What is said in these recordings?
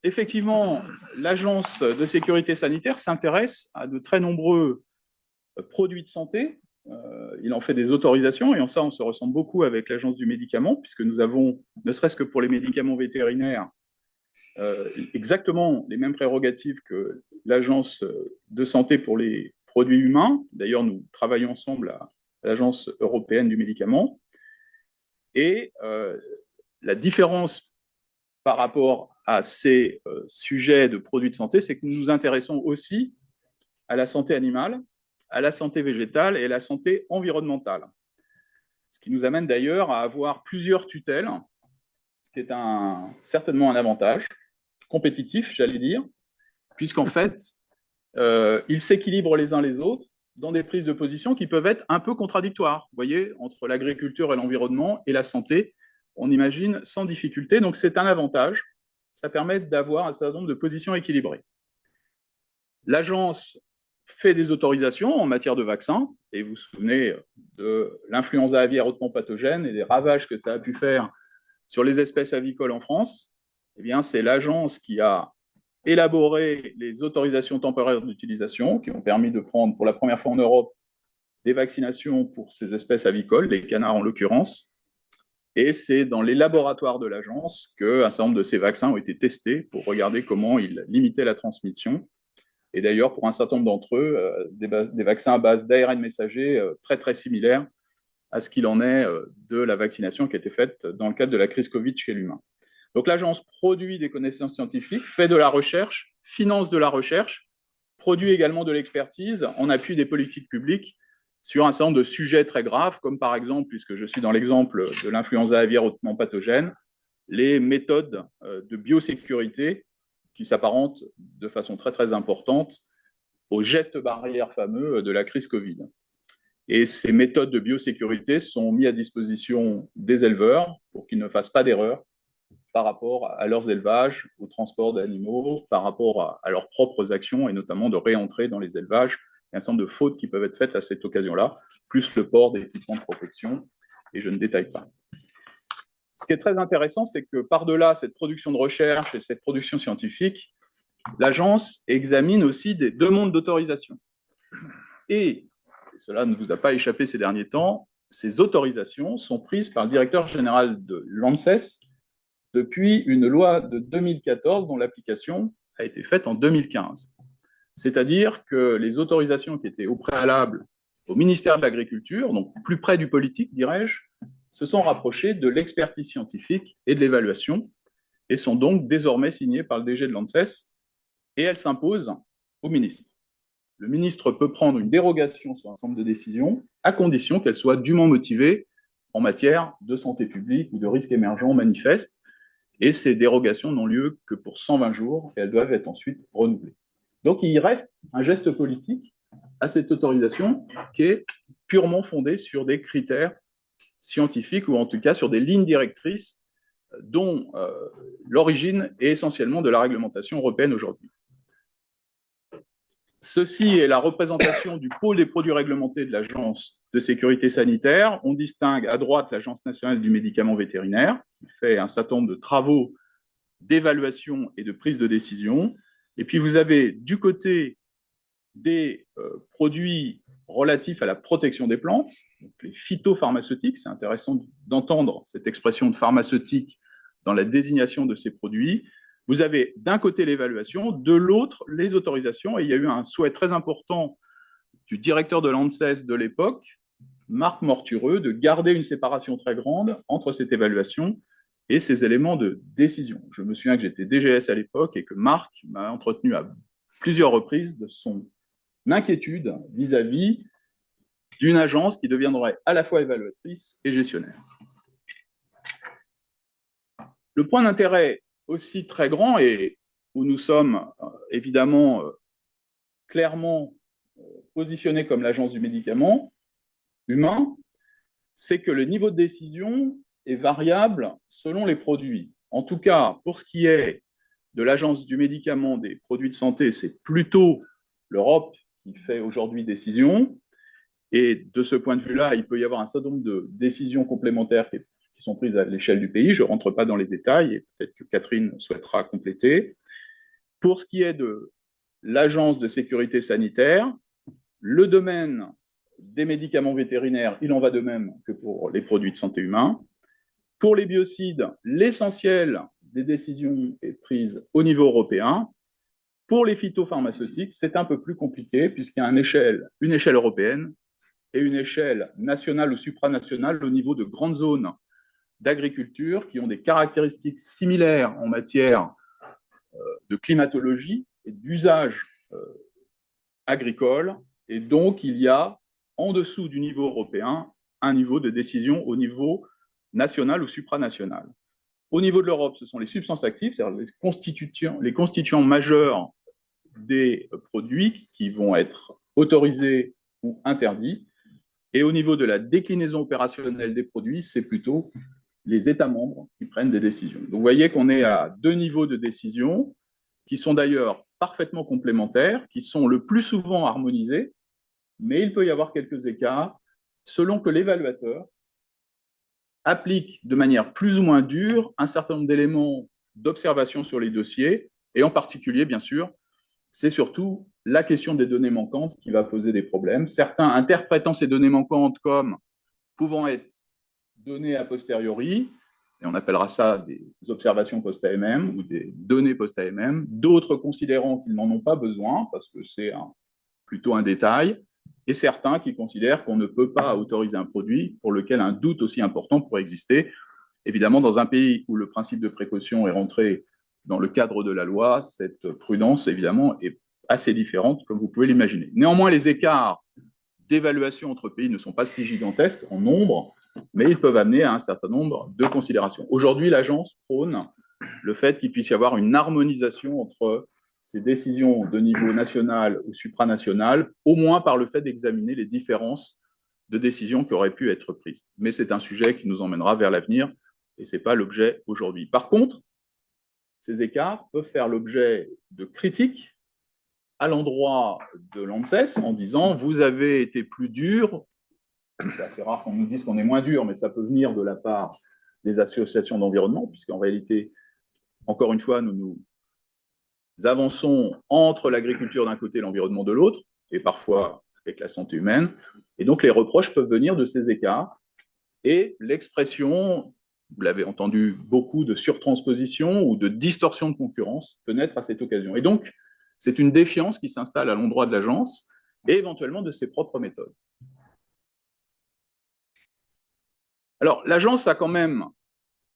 effectivement, l'Agence de sécurité sanitaire s'intéresse à de très nombreux produits de santé. Il en fait des autorisations et en ça, on se ressemble beaucoup avec l'Agence du médicament, puisque nous avons, ne serait-ce que pour les médicaments vétérinaires, exactement les mêmes prérogatives que l'Agence de santé pour les produits humains. D'ailleurs, nous travaillons ensemble à l'Agence européenne du médicament. Et la différence par rapport à ces sujets de produits de santé, c'est que nous nous intéressons aussi à la santé animale, à la santé végétale et à la santé environnementale. Ce qui nous amène d'ailleurs à avoir plusieurs tutelles, ce qui est certainement un avantage compétitif, j'allais dire, puisqu'en fait, ils s'équilibrent les uns les autres dans des prises de position qui peuvent être un peu contradictoires. Vous voyez, entre l'agriculture et l'environnement et la santé, on imagine sans difficulté. Donc c'est un avantage. Ça permet d'avoir un certain nombre de positions équilibrées. L'agence fait des autorisations en matière de vaccins, et vous vous souvenez de l'influenza aviaire hautement pathogène et des ravages que ça a pu faire sur les espèces avicoles en France. Eh bien, c'est l'agence qui a élaboré les autorisations temporaires d'utilisation qui ont permis de prendre pour la première fois en Europe des vaccinations pour ces espèces avicoles, les canards en l'occurrence. Et c'est dans les laboratoires de l'agence qu'un certain nombre de ces vaccins ont été testés pour regarder comment ils limitaient la transmission. Et d'ailleurs, pour un certain nombre d'entre eux, des vaccins à base d'ARN messager très, très similaires à ce qu'il en est de la vaccination qui a été faite dans le cadre de la crise Covid chez l'humain. Donc l'agence produit des connaissances scientifiques, fait de la recherche, finance de la recherche, produit également de l'expertise en appui des politiques publiques sur un certain nombre de sujets très graves, comme par exemple, puisque je suis dans l'exemple de l'influenza aviaire hautement pathogène, les méthodes de biosécurité qui s'apparentent de façon très très importante aux gestes barrières fameux de la crise Covid. Et ces méthodes de biosécurité sont mises à disposition des éleveurs pour qu'ils ne fassent pas d'erreurs par rapport à leurs élevages, au transport d'animaux, par rapport à leurs propres actions et notamment de réentrer dans les élevages. Il y a un certain nombre de fautes qui peuvent être faites à cette occasion-là, plus le port d'équipements de protection, et je ne détaille pas. Ce qui est très intéressant, c'est que par-delà cette production de recherche et cette production scientifique, l'agence examine aussi des demandes d'autorisation. Et cela ne vous a pas échappé ces derniers temps, ces autorisations sont prises par le directeur général de l'ANSES depuis une loi de 2014 dont l'application a été faite en 2015. C'est-à-dire que les autorisations qui étaient au préalable au ministère de l'Agriculture, donc plus près du politique, dirais-je, se sont rapprochées de l'expertise scientifique et de l'évaluation et sont donc désormais signées par le DG de l'ANSES et elles s'imposent au ministre. Le ministre peut prendre une dérogation sur un certain nombre de décisions à condition qu'elles soient dûment motivées en matière de santé publique ou de risques émergents manifestes. Et ces dérogations n'ont lieu que pour 120 jours et elles doivent être ensuite renouvelées. Donc il reste un geste politique à cette autorisation qui est purement fondée sur des critères scientifiques ou en tout cas sur des lignes directrices dont l'origine est essentiellement de la réglementation européenne aujourd'hui. Ceci est la représentation du pôle des produits réglementés de l'Agence de sécurité sanitaire. On distingue à droite l'Agence nationale du médicament vétérinaire, qui fait un certain nombre de travaux d'évaluation et de prise de décision. Et puis vous avez du côté des produits relatifs à la protection des plantes, donc les phytopharmaceutiques. C'est intéressant d'entendre cette expression de pharmaceutique dans la désignation de ces produits. Vous avez d'un côté l'évaluation, de l'autre les autorisations, et il y a eu un souhait très important du directeur de l'ANSES de l'époque, Marc Mortureux, de garder une séparation très grande entre cette évaluation et ces éléments de décision. Je me souviens que j'étais DGS à l'époque et que Marc m'a entretenu à plusieurs reprises de son inquiétude vis-à-vis d'une agence qui deviendrait à la fois évaluatrice et gestionnaire. Le point d'intérêt aussi très grand et où nous sommes évidemment clairement positionnés comme l'agence du médicament humain, c'est que le niveau de décision est variable selon les produits. En tout cas, pour ce qui est de l'agence du médicament des produits de santé, c'est plutôt l'Europe qui fait aujourd'hui décision. Et de ce point de vue-là, il peut y avoir un certain nombre de décisions complémentaires qui sont prises à l'échelle du pays. Je ne rentre pas dans les détails et peut-être que Catherine souhaitera compléter. Pour ce qui est de l'Agence de sécurité sanitaire, le domaine des médicaments vétérinaires, il en va de même que pour les produits de santé humain. Pour les biocides, l'essentiel des décisions est prise au niveau européen. Pour les phytopharmaceutiques, c'est un peu plus compliqué puisqu'il y a une échelle européenne et une échelle nationale ou supranationale au niveau de grandes zones d'agriculture qui ont des caractéristiques similaires en matière de climatologie et d'usage agricole. Et donc, il y a en dessous du niveau européen un niveau de décision au niveau national ou supranational. Au niveau de l'Europe, ce sont les substances actives, c'est-à-dire les constituants majeurs des produits qui vont être autorisés ou interdits. Et au niveau de la déclinaison opérationnelle des produits, c'est plutôt les États membres qui prennent des décisions. Donc vous voyez qu'on est à deux niveaux de décision qui sont d'ailleurs parfaitement complémentaires, qui sont le plus souvent harmonisés, mais il peut y avoir quelques écarts selon que l'évaluateur applique de manière plus ou moins dure un certain nombre d'éléments d'observation sur les dossiers, et en particulier, bien sûr, c'est surtout la question des données manquantes qui va poser des problèmes. Certains interprétant ces données manquantes comme pouvant être données a posteriori, et on appellera ça des observations post-AMM ou des données post-AMM, d'autres considérant qu'ils n'en ont pas besoin, parce que c'est plutôt un détail, et certains qui considèrent qu'on ne peut pas autoriser un produit pour lequel un doute aussi important pourrait exister. Évidemment, dans un pays où le principe de précaution est rentré dans le cadre de la loi, cette prudence, évidemment, est assez différente, comme vous pouvez l'imaginer. Néanmoins, les écarts d'évaluation entre pays ne sont pas si gigantesques en nombre, mais ils peuvent amener à un certain nombre de considérations. Aujourd'hui, l'agence prône le fait qu'il puisse y avoir une harmonisation entre ces décisions de niveau national ou supranational, au moins par le fait d'examiner les différences de décisions qui auraient pu être prises. Mais c'est un sujet qui nous emmènera vers l'avenir, et ce n'est pas l'objet aujourd'hui. Par contre, ces écarts peuvent faire l'objet de critiques à l'endroit de l'ANSES en disant « vous avez été plus dur ». C'est assez rare qu'on nous dise qu'on est moins dur, mais ça peut venir de la part des associations d'environnement, puisqu'en réalité, encore une fois, nous avançons entre l'agriculture d'un côté et l'environnement de l'autre, et parfois avec la santé humaine. Et donc, les reproches peuvent venir de ces écarts. Et l'expression, vous l'avez entendu, beaucoup de surtransposition ou de distorsion de concurrence peut naître à cette occasion. Et donc, c'est une défiance qui s'installe à l'endroit de l'agence et éventuellement de ses propres méthodes. Alors, l'agence a quand même,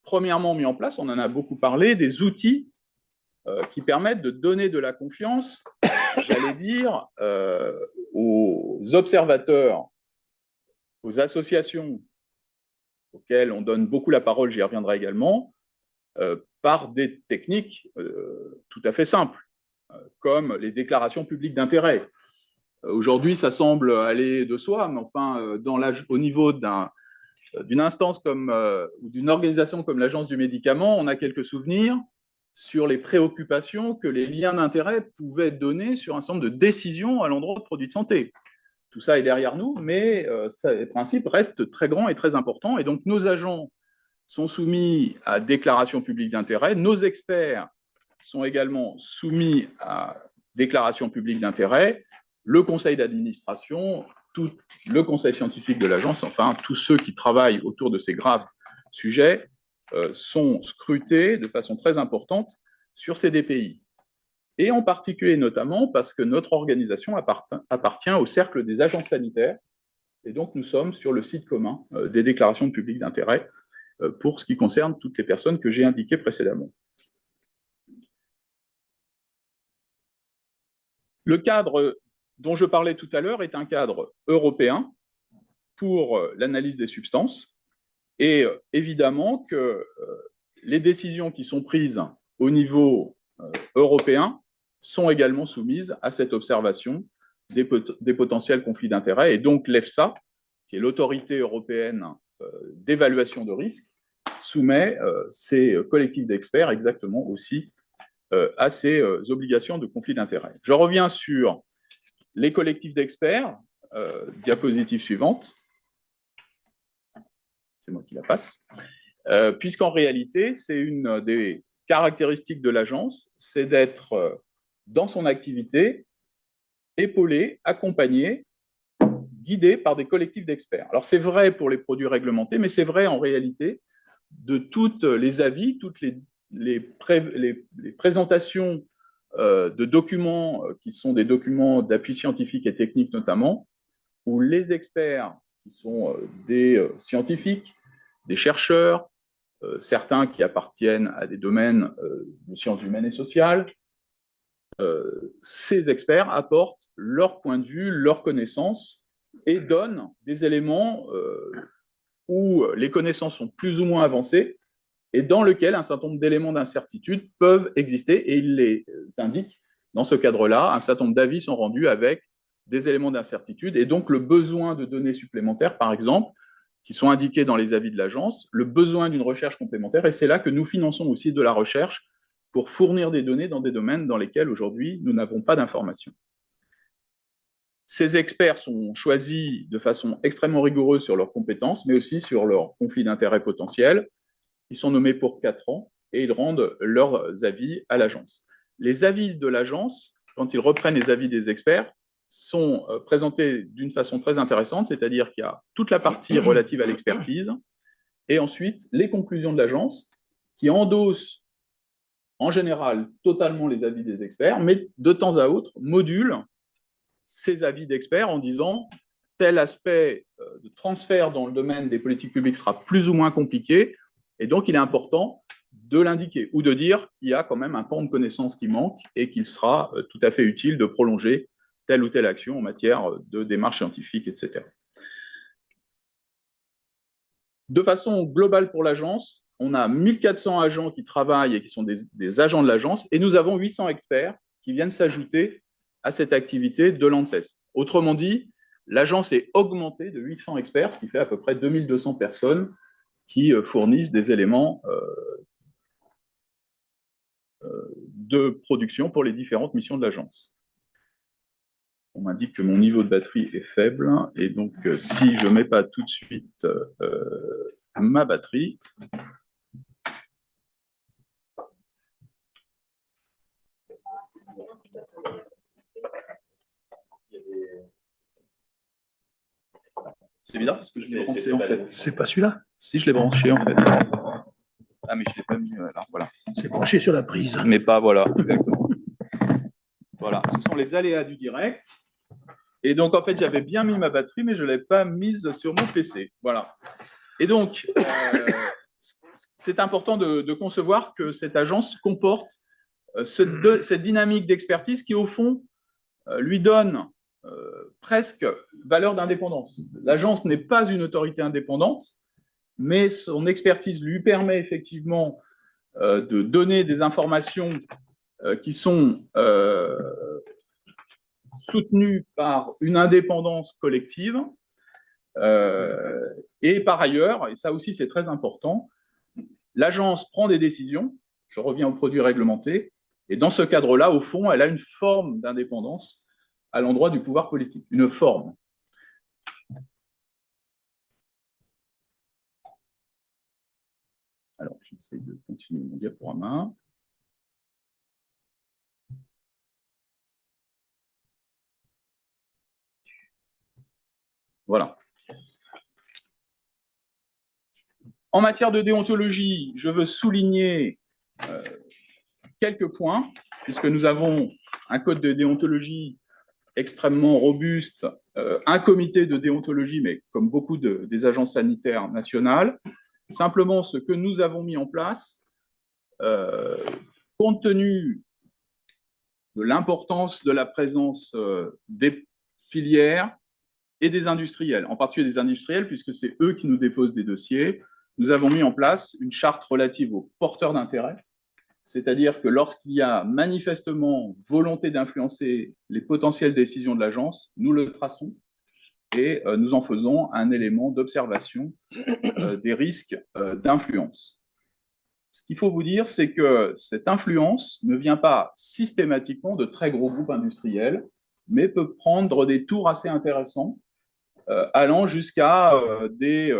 premièrement, mis en place, on en a beaucoup parlé, des outils qui permettent de donner de la confiance, j'allais dire, aux observateurs, aux associations auxquelles on donne beaucoup la parole, j'y reviendrai également, par des techniques tout à fait simples, comme les déclarations publiques d'intérêt. Aujourd'hui, ça semble aller de soi, mais enfin, au niveau d'une instance ou d'une organisation comme l'Agence du médicament, on a quelques souvenirs sur les préoccupations que les liens d'intérêt pouvaient donner sur un certain nombre de décisions à l'endroit de produits de santé. Tout ça est derrière nous, mais les principes restent très grands et très importants. Et donc, nos agents sont soumis à déclaration publique d'intérêt. Nos experts sont également soumis à déclaration publique d'intérêt. Le conseil d'administration, le conseil scientifique de l'agence, enfin, tous ceux qui travaillent autour de ces graves sujets sont scrutés de façon très importante sur ces DPI. Et en particulier, notamment, parce que notre organisation appartient au cercle des agences sanitaires, et donc nous sommes sur le site commun des déclarations de public d'intérêt pour ce qui concerne toutes les personnes que j'ai indiquées précédemment. Le cadre dont je parlais tout à l'heure est un cadre européen pour l'analyse des substances, et évidemment que les décisions qui sont prises au niveau européen sont également soumises à cette observation des potentiels conflits d'intérêts. Et donc l'EFSA, qui est l'autorité européenne d'évaluation de risque, soumet ces collectifs d'experts exactement aussi à ces obligations de conflit d'intérêts. Je reviens sur les collectifs d'experts, diapositive suivante. C'est moi qui la passe. Puisqu'en réalité, c'est une des caractéristiques de l'agence, c'est d'être dans son activité, épaulé, accompagné, guidé par des collectifs d'experts. Alors c'est vrai pour les produits réglementés, mais c'est vrai en réalité de tous les avis, toutes les présentations de documents qui sont des documents d'appui scientifique et technique notamment, où les experts qui sont des scientifiques, des chercheurs, certains qui appartiennent à des domaines de sciences humaines et sociales, ces experts apportent leur point de vue, leurs connaissances et donnent des éléments où les connaissances sont plus ou moins avancées et dans lequel un certain nombre d'éléments d'incertitude peuvent exister et ils les indiquent. Dans ce cadre-là, un certain nombre d'avis sont rendus avec des éléments d'incertitude et donc le besoin de données supplémentaires, par exemple, qui sont indiqués dans les avis de l'agence, le besoin d'une recherche complémentaire, et c'est là que nous finançons aussi de la recherche pour fournir des données dans des domaines dans lesquels aujourd'hui nous n'avons pas d'informations. Ces experts sont choisis de façon extrêmement rigoureuse sur leurs compétences, mais aussi sur leurs conflits d'intérêts potentiels. Ils sont nommés pour 4 ans et ils rendent leurs avis à l'agence. Les avis de l'agence, quand ils reprennent les avis des experts, sont présentés d'une façon très intéressante, c'est-à-dire qu'il y a toute la partie relative à l'expertise et ensuite les conclusions de l'agence qui endossent en général totalement les avis des experts, mais de temps à autre modulent ces avis d'experts en disant tel aspect de transfert dans le domaine des politiques publiques sera plus ou moins compliqué, et donc il est important de l'indiquer, ou de dire qu'il y a quand même un pan de connaissances qui manque et qu'il sera tout à fait utile de prolonger telle ou telle action en matière de démarche scientifique, etc. De façon globale pour l'agence, on a 1400 agents qui travaillent et qui sont des agents de l'agence, et nous avons 800 experts qui viennent s'ajouter à cette activité de l'ANSES. Autrement dit, l'agence est augmentée de 800 experts, ce qui fait à peu près 2200 personnes qui fournissent des éléments de production pour les différentes missions de l'agence. On m'indique que mon niveau de batterie est faible, et donc si je ne mets pas tout de suite ma batterie, c'est bizarre parce que je l'ai branché en fait. C'est pas celui-là? Si, je l'ai branché en fait. Ah, mais je ne l'ai pas mis là, voilà. C'est branché sur la prise. Mais pas, voilà, exactement. Voilà, ce sont les aléas du direct. Et donc, en fait, j'avais bien mis ma batterie, mais je ne l'ai pas mise sur mon PC. Voilà. Et donc, c'est important de concevoir que cette agence comporte cette dynamique d'expertise qui, au fond, lui donne presque valeur d'indépendance. L'agence n'est pas une autorité indépendante, mais son expertise lui permet effectivement de donner des informations qui sont soutenues par une indépendance collective. Et par ailleurs, et ça aussi c'est très important, l'agence prend des décisions, je reviens aux produits réglementés, et dans ce cadre-là, au fond, elle a une forme d'indépendance à l'endroit du pouvoir politique, une forme. Alors, j'essaie de continuer mon diaporama. Voilà. En matière de déontologie, je veux souligner quelques points, puisque nous avons un code de déontologie extrêmement robuste, un comité de déontologie, mais comme beaucoup des agences sanitaires nationales. Simplement, ce que nous avons mis en place, compte tenu de l'importance de la présence des filières et des industriels, en particulier des industriels, puisque c'est eux qui nous déposent des dossiers, nous avons mis en place une charte relative aux porteurs d'intérêt, c'est-à-dire que lorsqu'il y a manifestement volonté d'influencer les potentielles décisions de l'agence, nous le traçons et nous en faisons un élément d'observation des risques d'influence. Ce qu'il faut vous dire, c'est que cette influence ne vient pas systématiquement de très gros groupes industriels, mais peut prendre des tours assez intéressants, allant jusqu'à des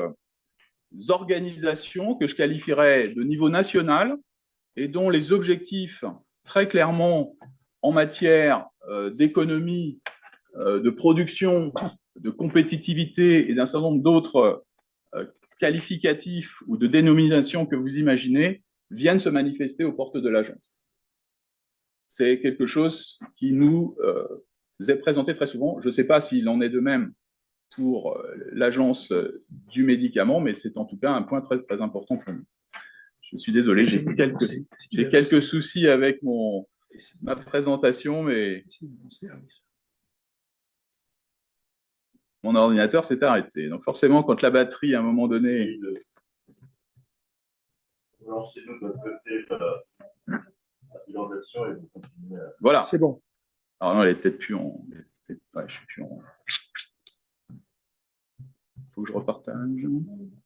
organisations que je qualifierais de niveau national et dont les objectifs très clairement en matière d'économie, de production, de compétitivité et d'un certain nombre d'autres qualificatifs ou de dénominations que vous imaginez viennent se manifester aux portes de l'agence. C'est quelque chose qui nous est présenté très souvent. Je ne sais pas s'il en est de même pour l'agence du médicament, mais c'est en tout cas un point très, très important pour nous. Je suis désolé, j'ai quelques soucis avec ma présentation, mais mon ordinateur s'est arrêté. Donc forcément, quand la batterie, à un moment donné... Lancez-nous de votre côté la présentation et vous continuez à... Voilà. C'est bon. Alors non, elle est peut-être plus en... Ouais, je suis plus en... Il faut que je repartage.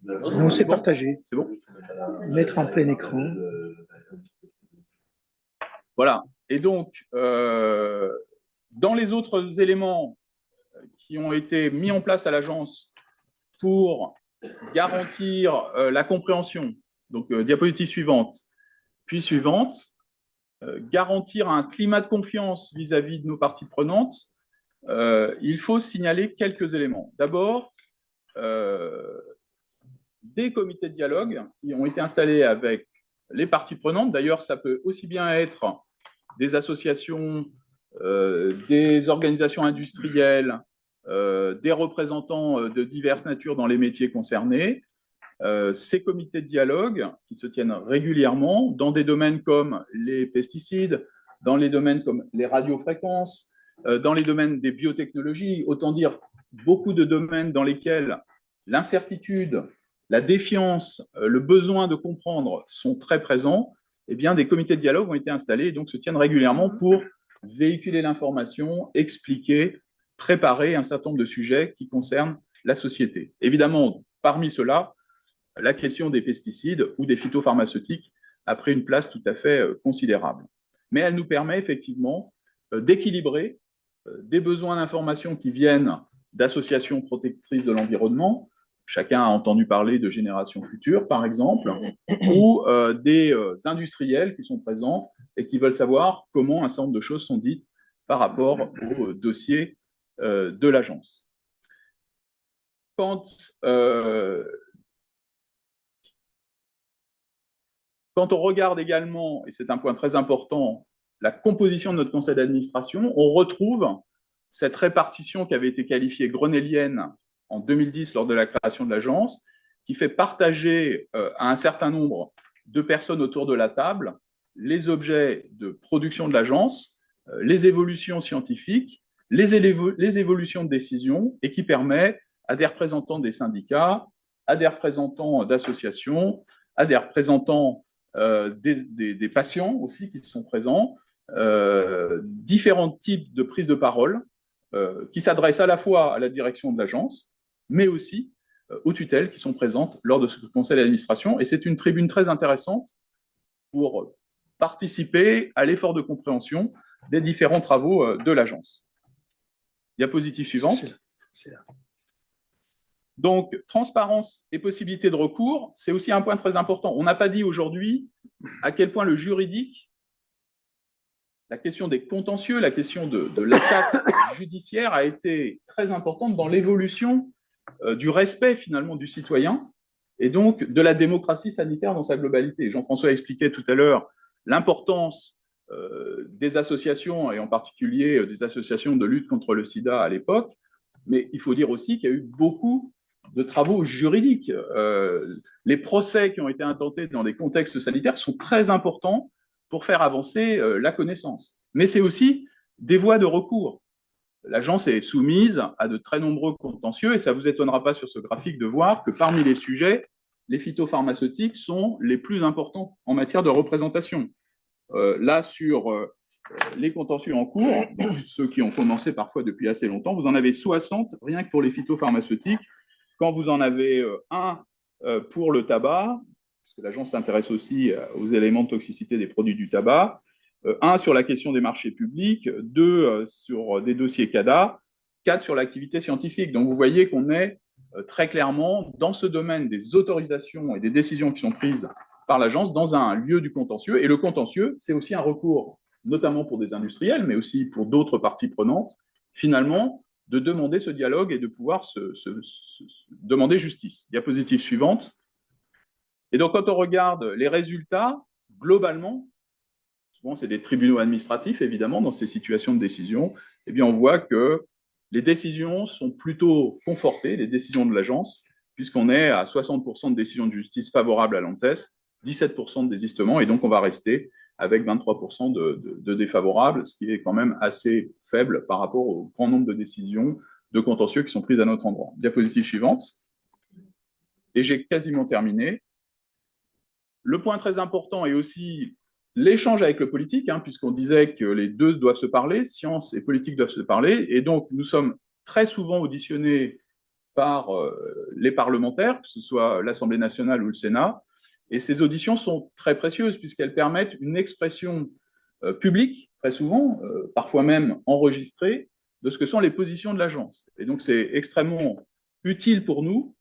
Non, c'est partagé. C'est bon. Mettre en plein écran. Voilà. Et donc, dans les autres éléments qui ont été mis en place à l'agence pour garantir la compréhension, donc diapositive suivante, puis suivante, garantir un climat de confiance vis-à-vis de nos parties prenantes, il faut signaler quelques éléments. D'abord, des comités de dialogue qui ont été installés avec les parties prenantes. D'ailleurs, ça peut aussi bien être des associations, des organisations industrielles, des représentants de diverses natures dans les métiers concernés. Ces comités de dialogue qui se tiennent régulièrement dans des domaines comme les pesticides, dans les domaines comme les radiofréquences, dans les domaines des biotechnologies, autant dire beaucoup de domaines dans lesquels l'incertitude, la défiance, le besoin de comprendre sont très présents. Eh bien, des comités de dialogue ont été installés et donc se tiennent régulièrement pour véhiculer l'information, expliquer, préparer un certain nombre de sujets qui concernent la société. Évidemment, parmi ceux-là, la question des pesticides ou des phytopharmaceutiques a pris une place tout à fait considérable. Mais elle nous permet effectivement d'équilibrer des besoins d'information qui viennent d'associations protectrices de l'environnement. Chacun a entendu parler de Génération Future, par exemple, ou des industriels qui sont présents et qui veulent savoir comment un certain nombre de choses sont dites par rapport au dossier de l'agence. Quand on regarde également, et c'est un point très important, la composition de notre conseil d'administration, on retrouve cette répartition qui avait été qualifiée grenellienne en 2010 lors de la création de l'agence, qui fait partager à un certain nombre de personnes autour de la table les objets de production de l'agence, les évolutions scientifiques, les évolutions de décision, et qui permet à des représentants des syndicats, à des représentants d'associations, à des représentants des patients aussi qui sont présents, différents types de prises de parole qui s'adressent à la fois à la direction de l'agence, mais aussi aux tutelles qui sont présentes lors de ce conseil d'administration. Et c'est une tribune très intéressante pour participer à l'effort de compréhension des différents travaux de l'agence. Diapositive suivante. Donc, transparence et possibilité de recours, c'est aussi un point très important. On n'a pas dit aujourd'hui à quel point le juridique, la question des contentieux, la question de l'attaque judiciaire a été très importante dans l'évolution du respect finalement du citoyen et donc de la démocratie sanitaire dans sa globalité. Jean-François expliquait tout à l'heure l'importance des associations et en particulier des associations de lutte contre le sida à l'époque, mais il faut dire aussi qu'il y a eu beaucoup de travaux juridiques. Les procès qui ont été intentés dans des contextes sanitaires sont très importants pour faire avancer la connaissance. Mais c'est aussi des voies de recours. L'agence est soumise à de très nombreux contentieux et ça ne vous étonnera pas sur ce graphique de voir que parmi les sujets, les phytopharmaceutiques sont les plus importants en matière de représentation. Là, sur les contentieux en cours, donc ceux qui ont commencé parfois depuis assez longtemps, vous en avez 60 rien que pour les phytopharmaceutiques. Quand vous en avez un pour le tabac, parce que l'agence s'intéresse aussi aux éléments de toxicité des produits du tabac, un sur la question des marchés publics, deux sur des dossiers CADA, quatre sur l'activité scientifique. Donc vous voyez qu'on est très clairement dans ce domaine des autorisations et des décisions qui sont prises par l'agence dans un lieu du contentieux. Et le contentieux, c'est aussi un recours notamment pour des industriels, mais aussi pour d'autres parties prenantes, finalement, de demander ce dialogue et de pouvoir demander justice. Diapositive suivante. Et donc, quand on regarde les résultats, globalement, souvent c'est des tribunaux administratifs, évidemment, dans ces situations de décision, eh bien, on voit que les décisions sont plutôt confortées, les décisions de l'agence, puisqu'on est à 60% de décisions de justice favorables à l'ANSES, 17% de désistement, et donc on va rester avec 23% de défavorables, ce qui est quand même assez faible par rapport au grand nombre de décisions de contentieux qui sont prises à notre endroit. Diapositive suivante. Et j'ai quasiment terminé. Le point très important est aussi l'échange avec le politique, puisqu'on disait que les deux doivent se parler, science et politique doivent se parler, et donc nous sommes très souvent auditionnés par les parlementaires, que ce soit l'Assemblée nationale ou le Sénat, et ces auditions sont très précieuses puisqu'elles permettent une expression publique, très souvent, parfois même enregistrée, de ce que sont les positions de l'agence. Et donc c'est extrêmement utile pour nous,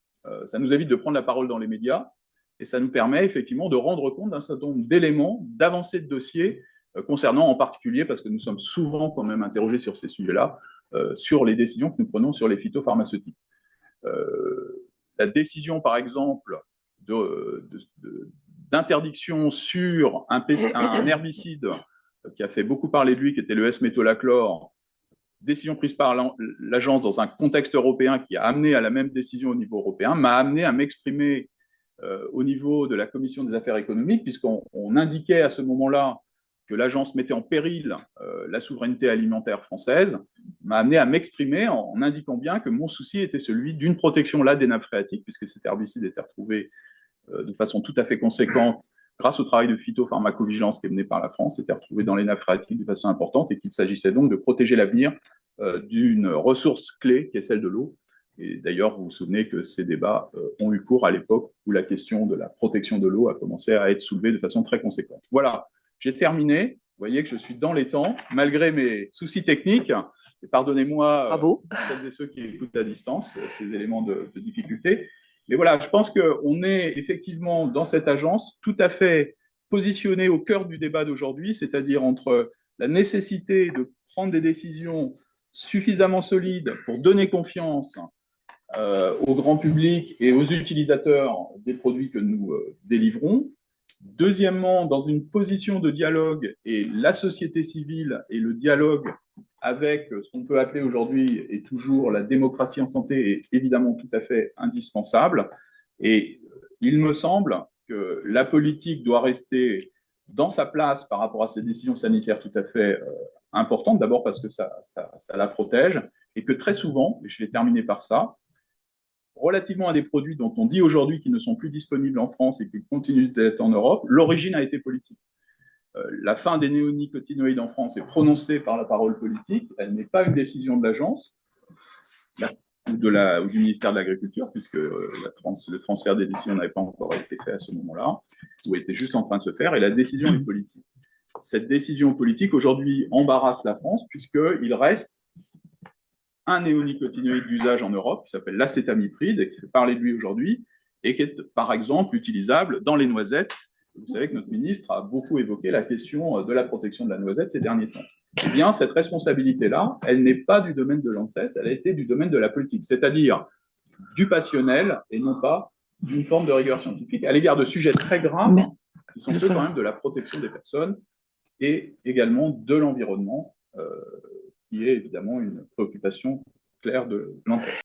ça nous évite de prendre la parole dans les médias, et ça nous permet effectivement de rendre compte d'un certain nombre d'éléments, d'avancées de dossiers, concernant en particulier, parce que nous sommes souvent quand même interrogés sur ces sujets-là, sur les décisions que nous prenons sur les phytopharmaceutiques. La décision, par exemple, d'interdiction sur un herbicide qui a fait beaucoup parler de lui, qui était le S-métolachlore, décision prise par l'agence dans un contexte européen qui a amené à la même décision au niveau européen, m'a amené à m'exprimer au niveau de la Commission des affaires économiques, puisqu'on indiquait à ce moment-là que l'agence mettait en péril la souveraineté alimentaire française, m'a amené à m'exprimer en indiquant bien que mon souci était celui d'une protection là des nappes phréatiques, puisque cet herbicide était retrouvé de façon tout à fait conséquente grâce au travail de phytopharmacovigilance qui est mené par la France, était retrouvé dans les nappes phréatiques de façon importante et qu'il s'agissait donc de protéger l'avenir d'une ressource clé qui est celle de l'eau. Et d'ailleurs, vous vous souvenez que ces débats ont eu cours à l'époque où la question de la protection de l'eau a commencé à être soulevée de façon très conséquente. Voilà, j'ai terminé. Vous voyez que je suis dans les temps, malgré mes soucis techniques. Et pardonnez-moi, celles et ceux qui écoutent à distance, ces éléments de difficulté. Mais voilà, je pense qu'on est effectivement dans cette agence tout à fait positionné au cœur du débat d'aujourd'hui, c'est-à-dire entre la nécessité de prendre des décisions suffisamment solides pour donner confiance au grand public et aux utilisateurs des produits que nous délivrons. Deuxièmement, dans une position de dialogue, et la société civile et le dialogue avec ce qu'on peut appeler aujourd'hui et toujours la démocratie en santé est évidemment tout à fait indispensable. Et il me semble que la politique doit rester dans sa place par rapport à ces décisions sanitaires tout à fait importantes, d'abord parce que ça la protège, et que très souvent, et je vais terminer par ça, relativement à des produits dont on dit aujourd'hui qu'ils ne sont plus disponibles en France et qu'ils continuent d'être en Europe, l'origine a été politique. La fin des néonicotinoïdes en France est prononcée par la parole politique, elle n'est pas une décision de l'agence ou du ministère de l'Agriculture, puisque le transfert des décisions n'avait pas encore été fait à ce moment-là, ou était juste en train de se faire, et la décision est politique. Cette décision politique, aujourd'hui, embarrasse la France, puisqu'il reste un néonicotinoïde d'usage en Europe qui s'appelle l'acétamipride, qui fait parler de lui aujourd'hui, et qui est, par exemple, utilisable dans les noisettes. Vous savez que notre ministre a beaucoup évoqué la question de la protection de la noisette ces derniers temps. Eh bien, cette responsabilité-là, elle n'est pas du domaine de l'ANSES, elle a été du domaine de la politique, c'est-à-dire du passionnel et non pas d'une forme de rigueur scientifique à l'égard de sujets très graves qui sont ceux quand même de la protection des personnes et également de l'environnement, qui est évidemment une préoccupation claire de l'ANSES.